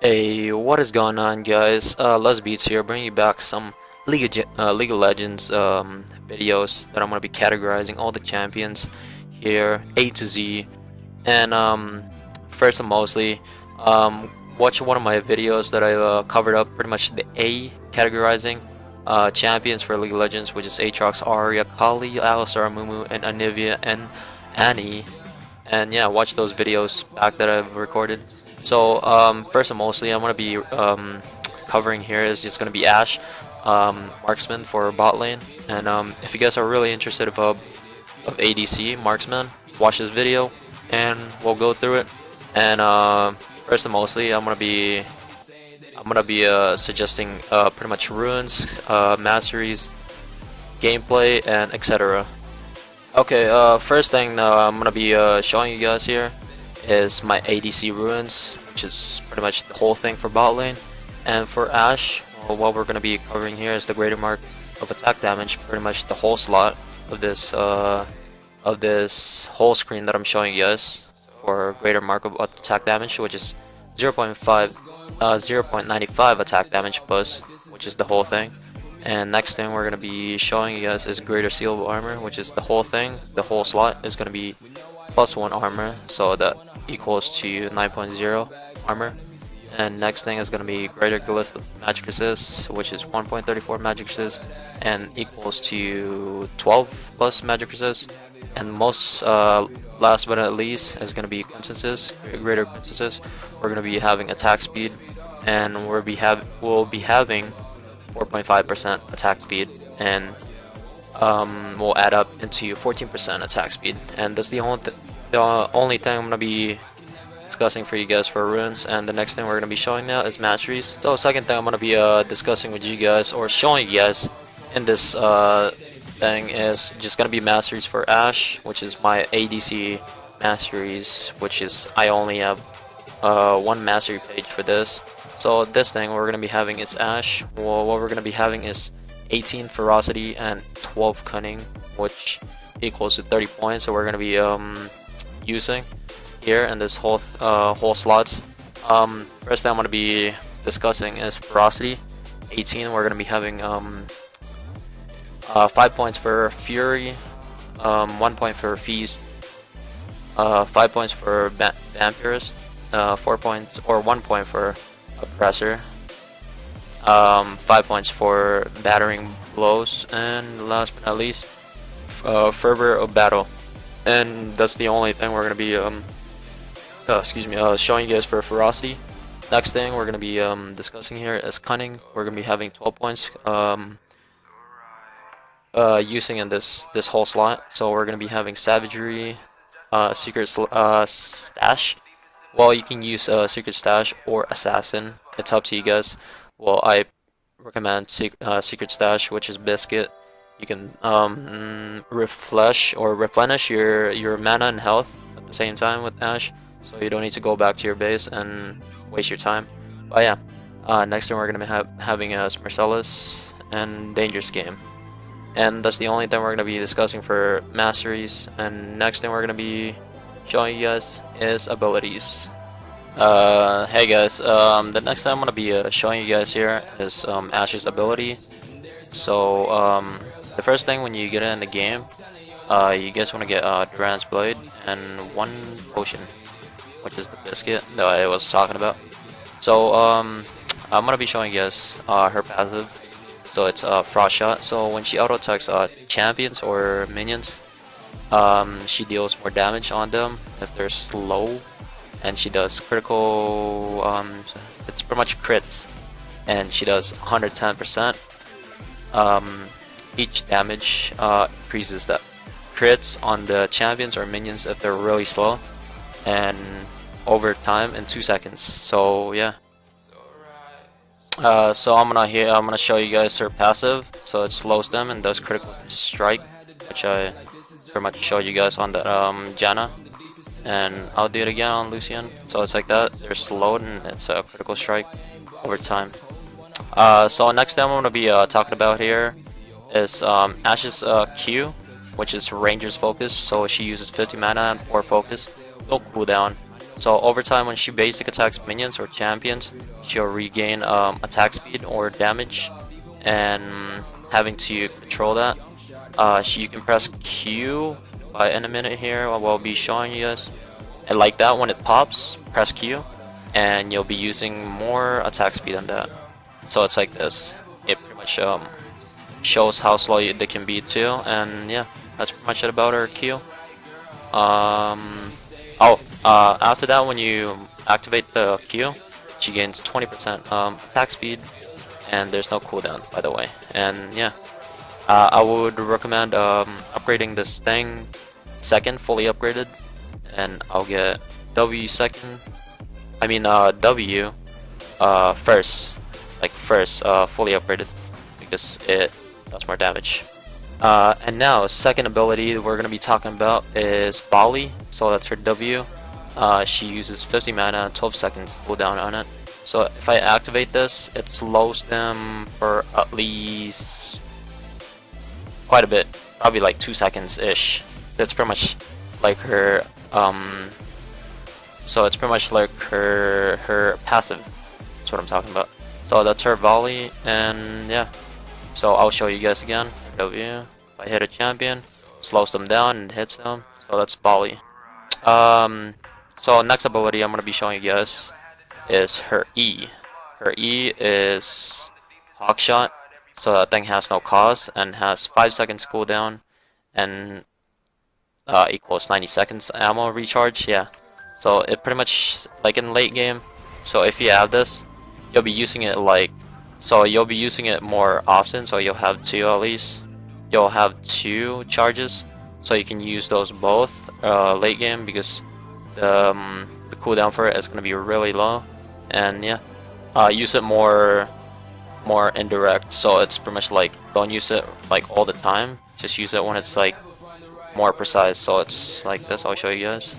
Hey, what is going on, guys? Les Beats here, bringing you back some League of Legends videos that I'm gonna be categorizing all the champions here, A to Z. And first and mostly, watch one of my videos that I covered up pretty much the A categorizing champions for League of Legends, which is Aatrox, Arya, Kali, Alistar, Mumu, and Anivia, and Annie. And yeah, watch those videos back that I've recorded. So first and mostly, I'm gonna be covering here is just gonna be Ashe, marksman for bot lane. And if you guys are really interested of ADC marksman, watch this video, and we'll go through it. And first and mostly, I'm gonna be suggesting pretty much runes, masteries, gameplay, and etc. Okay, first thing I'm gonna be showing you guys here is my ADC ruins, which is pretty much the whole thing for bot lane. And for Ashe, well, what we're going to be covering here is the greater mark of attack damage, pretty much the whole slot of this whole screen that I'm showing you guys for greater mark of attack damage, which is 0.95 attack damage plus, which is the whole thing. And next thing we're going to be showing you guys is greater sealable armor, which is the whole thing. The whole slot is going to be +1 armor, so that equals to 9.0 armor. And next thing is going to be greater glyph magic resist, which is 1.34 magic resist and equals to 12 plus magic resist. And most last but not least is going to be quintuses, greater quintuses. We're going to be having attack speed, and we'll be having 4.5% attack speed, and will add up into 14% attack speed. And that's the only thing I'm gonna be discussing for you guys for runes. And the next thing we're gonna be showing now is masteries. So second thing I'm gonna be discussing with you guys, or showing you guys in this thing, is just gonna be masteries for Ashe, which is my ADC masteries, which is I only have one mastery page for this. So this thing we're gonna be having is Ashe. Well, what we're gonna be having is 18 ferocity and 12 cunning, which equals to 30 points. So we're gonna be using here in this whole slots. First thing I'm gonna be discussing is ferocity. 18. We're gonna be having 5 points for fury, 1 point for feast, 5 points for vampirist, 4 points or 1 point for oppressor, 5 points for battering blows, and last but not least, fervor of battle. And that's the only thing we're gonna be showing you guys for ferocity. Next thing we're gonna be discussing here is cunning. We're gonna be having 12 points using in this whole slot. So we're gonna be having savagery, secret stash. Well, you can use secret stash or assassin. It's up to you guys. Well, I recommend secret stash, which is biscuit. You can replenish your mana and health at the same time with Ashe, so you don't need to go back to your base and waste your time. But yeah, next thing we're gonna be having is Marcellus and Dangerous Game, and that's the only thing we're gonna be discussing for masteries. And next thing we're gonna be showing you guys is abilities. Hey guys, the next thing I'm gonna be showing you guys here is Ashe's ability. So the first thing when you get in the game, you guys want to get Duran's Blade and 1 potion, which is the biscuit that I was talking about. So I'm gonna be showing you guys her passive. So it's Frost Shot. So when she auto attacks champions or minions, she deals more damage on them if they're slow, and she does critical. It's pretty much crits, and she does 110%. Each damage increases that crits on the champions or minions if they're really slow, and over time in 2 seconds. So yeah. So I'm gonna show you guys her passive. So it slows them and does critical strike, which I pretty much showed you guys on the Janna, and I'll do it again on Lucian. So it's like that. They're slowed and it's a critical strike over time. So next thing I'm gonna be talking about here is Ashe's Q, which is Ranger's Focus. So she uses 50 mana and 4 focus, no cooldown, So over time, when she basic attacks minions or champions, she'll regain attack speed or damage, and having to control that. You can press Q in a minute here. I'll be showing you guys, and like that, when it pops, press Q, and you'll be using more attack speed than that. So it's like this. It pretty much shows how slow they can be too, and yeah, that's pretty much it about her Q. After that, when you activate the Q, she gains 20% attack speed, and there's no cooldown, by the way. And yeah, I would recommend upgrading this thing second, fully upgraded, and I'll get W second. I mean W first, like first, fully upgraded, because it does more damage. And now, second ability we're gonna be talking about is Bali. So that's her W. She uses 50 mana, 12 seconds cooldown on it. So if I activate this, it slows them for at least quite a bit, probably like 2 seconds ish. So it's pretty much like her. So it's pretty much like her passive. That's what I'm talking about. So that's her volley, and yeah. So I'll show you guys again. W. If I hit a champion, slows them down and hits them. So that's Bali. So next ability I'm gonna be showing you guys is her E. Her E is Hawkshot. So that thing has no cost and has 5 seconds cooldown, and equals 90 seconds ammo recharge. Yeah. So it pretty much like in late game. So if you have this, you'll be using it you'll be using it more often. So you'll have two at least. You'll have 2 charges, so you can use those both late game, because the cooldown for it is going to be really low. And yeah, use it more indirect. So it's pretty much like, don't use it like all the time, just use it when it's like more precise. So it's like this. I'll show you guys.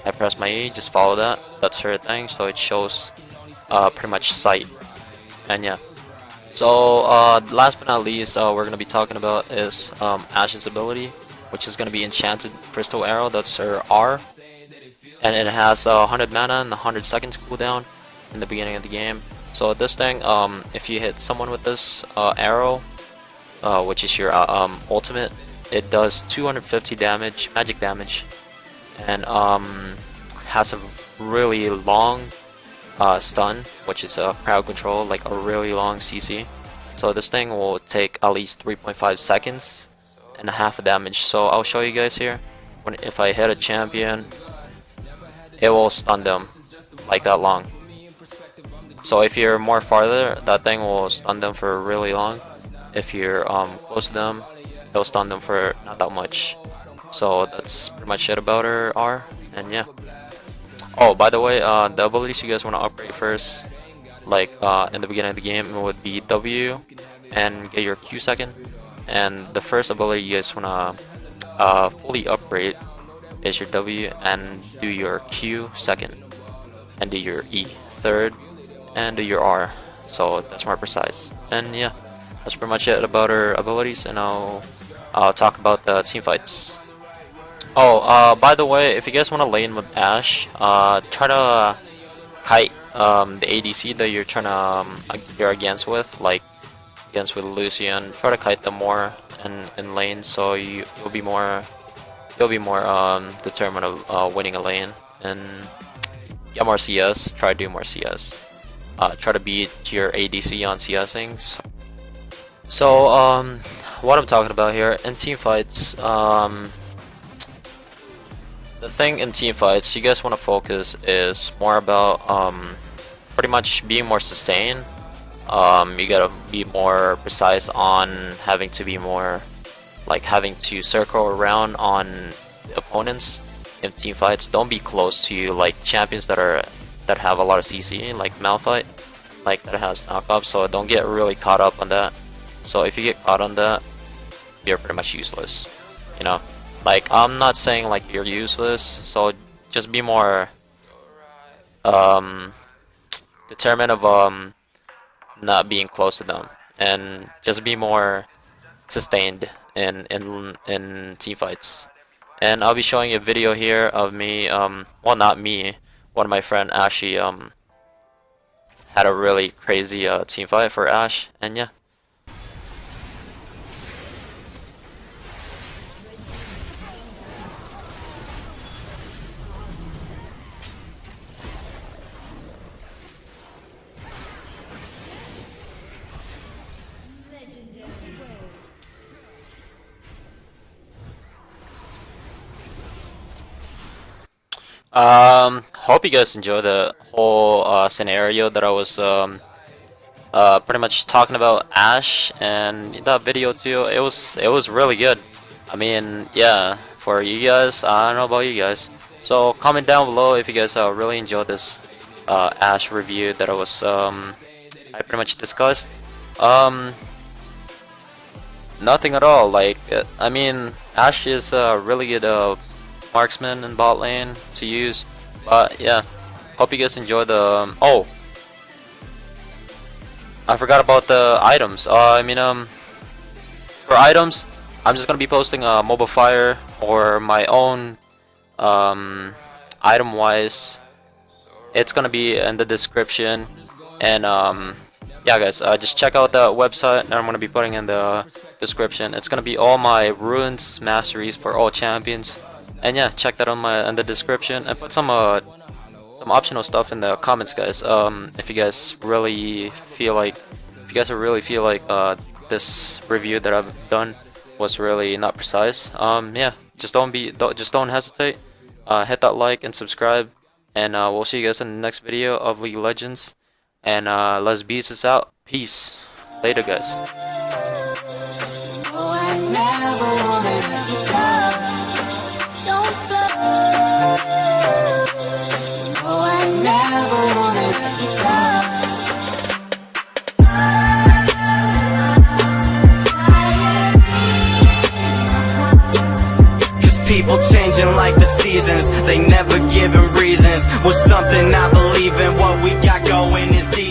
I press my E, just follow that. That's her thing. So it shows pretty much sight. And yeah. So last but not least, we're gonna be talking about is Ashe's ability, which is gonna be Enchanted Crystal Arrow. That's her R, and it has 100 mana and 100 seconds cooldown in the beginning of the game. So this thing, if you hit someone with this arrow, which is your ultimate, it does 250 damage, magic damage, and has a really long stun, which is a crowd control, like a really long CC. So this thing will take at least 3.5 seconds and half a damage. So I'll show you guys here. If I hit a champion, it will stun them like that long. So if you're more farther, that thing will stun them for really long. If you're close to them, it'll stun them for not that much. So that's pretty much it about her R, and yeah. Oh, by the way, the abilities you guys want to upgrade first, like in the beginning of the game, it would be W and get your Q second. And the first ability you guys want to fully upgrade is your W and do your Q second, and do your E third, and do your R. So that's more precise. And yeah, that's pretty much it about her abilities, and I'll talk about the team fights. Oh, by the way, if you guys want to lane with Ashe, try to kite the ADC that you're trying to you're against with, like against with Lucian. Try to kite them more in lane, so you'll be more determined of winning a lane and get more CS. Try to do more CS. Try to beat your ADC on CSing. So what I'm talking about here in team fights, the thing in team fights you guys want to focus is more about pretty much being more sustained. You gotta be more precise on having to be more like having to circle around on the opponents in team fights. Don't be close to like champions that have a lot of CC, like Malphite, like that has knockup. So don't get really caught up on that. So if you get caught on that, you're pretty much useless, you know. Like, I'm not saying like you're useless, so just be more determined of not being close to them, and just be more sustained in team fights. And I'll be showing you a video here of me, well, not me, one of my friend Ashe, had a really crazy team fight for Ashe, and yeah. Hope you guys enjoy the whole scenario that I was pretty much talking about Ashe and that video too. It was really good. I mean, yeah, for you guys, I don't know about you guys. So comment down below if you guys really enjoyed this Ashe review that I pretty much discussed. Nothing at all. Like, I mean, Ashe is a really good marksman in bot lane to use. But yeah, hope you guys enjoy the. Oh, I forgot about the items. For items, I'm just gonna be posting a mobile fire or my own item-wise. It's gonna be in the description, and yeah, guys, just check out the website that I'm gonna be putting in the description. It's gonna be all my runes masteries for all champions, and yeah, check that in the description, and put some optional stuff in the comments, guys. If you guys really feel like, this review that I've done was really not precise, yeah, just don't hesitate. Hit that like and subscribe, and we'll see you guys in the next video of League of Legends. And let's beat this out. Peace. Later, guys. People changing like the seasons, they never giving reasons. Was something I believe in, what we got going is deep.